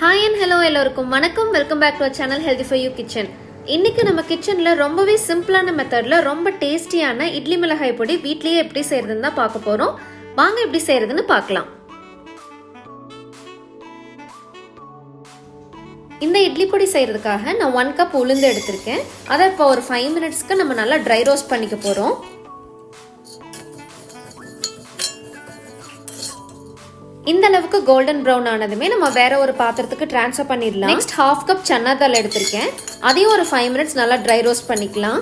Hi and hello எல்லோருக்கும் வணக்கம். Welcome back to our channel healthy for you kitchen. இன்னைக்கு நம்ம கிச்சனில் ரொம்பவே சிம்பிளான மெத்தடில் ரொம்ப டேஸ்டியான இட்லி மிளகாய் பொடி வீட்லேயே எப்படி செய்யறதுன்னு தான் பார்க்க போகிறோம். வாங்க எப்படி செய்யறதுன்னு பார்க்கலாம். இந்த இட்லி பொடி செய்யறதுக்காக நான் 1 கப் உளுந்து எடுத்திருக்கேன். அதை இப்போ ஒரு 5 மினிட்ஸ்க்கு நம்ம நல்லா ட்ரை ரோஸ்ட் பண்ணிக்க போகிறோம். இந்த அளவுக்கு கோல்டன் ப்ரௌன் ஆனதுமே நம்ம வேற ஒரு பாத்திரத்துக்கு ட்ரான்ஸ்ஃபர் பண்ணிடலாம். நெக்ஸ்ட் 1/2 கப் சன்னா தால் எடுத்திருக்கேன். அதையும் ஒரு 5 மினிட்ஸ் நல்லா ட்ரை ரோஸ்ட் பண்ணிக்கலாம்.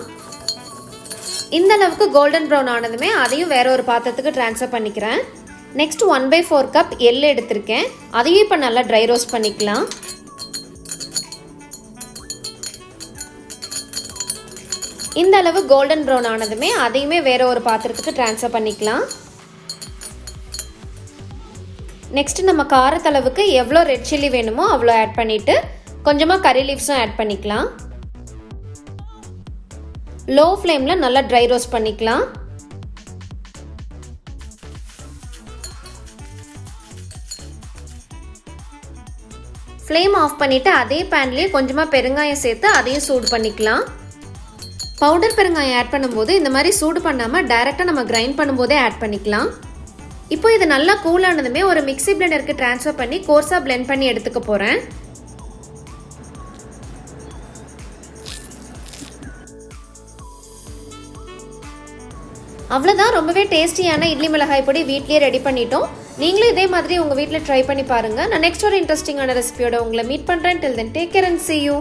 இந்த அளவுக்கு கோல்டன் ப்ரௌன் ஆனதுமே அதையும் வேற ஒரு பாத்திரத்துக்கு ட்ரான்ஸ்ஃபர் பண்ணிக்கிறேன். நெக்ஸ்ட் 1/4 கப் எள்ளு எடுத்திருக்கேன். அதையும் இப்போ நல்லா ட்ரை ரோஸ்ட் பண்ணிக்கலாம். இந்த அளவு கோல்டன் ப்ரௌன் ஆனதுமே அதையுமே வேற ஒரு பாத்திரத்துக்கு ட்ரான்ஸ்ஃபர் பண்ணிக்கலாம். நெக்ஸ்ட் நம்ம காரத்தளவுக்கு எவ்வளோ ரெட் சில்லி வேணுமோ அவ்வளோ ஆட் பண்ணிவிட்டு கொஞ்சமாக கறி லீவ்ஸும் ஆட் பண்ணிக்கலாம். லோ ஃப்ளேமில் நல்லா ட்ரை ரோஸ்ட் பண்ணிக்கலாம். ஃப்ளேம் ஆஃப் பண்ணிவிட்டு அதே பேன்லேயே கொஞ்சமாக பெருங்காயம் சேர்த்து அதையும் சூடு பண்ணிக்கலாம். பவுடர் பெருங்காயம் ஆட் பண்ணும்போது இந்த மாதிரி சூடு பண்ணாமல் டைரெக்டாக நம்ம கிரைண்ட் பண்ணும்போதே ஆட் பண்ணிக்கலாம். இப்போ இது நல்லா கூல் ஆனதுமே ஒரு மிக்ஸி பிளெண்டருக்கு ட்ரான்ஸ்ஃபர் பண்ணி கோர்ஸாக பிளெண்ட் பண்ணி எடுத்துக்க போகிறேன். அவ்வளோதான், ரொம்பவே டேஸ்டியான இட்லி மிளகாய் பொடி வீட்லேயே ரெடி பண்ணிட்டோம். நீங்களும் இதே மாதிரி உங்கள் வீட்டில் ட்ரை பண்ணி பாருங்கள். நான் நெக்ஸ்ட் ஒரு இன்ட்ரெஸ்டிங்கான ரெசிபியோட உங்களை மீட் பண்ணுறேன். Till then take care and see you.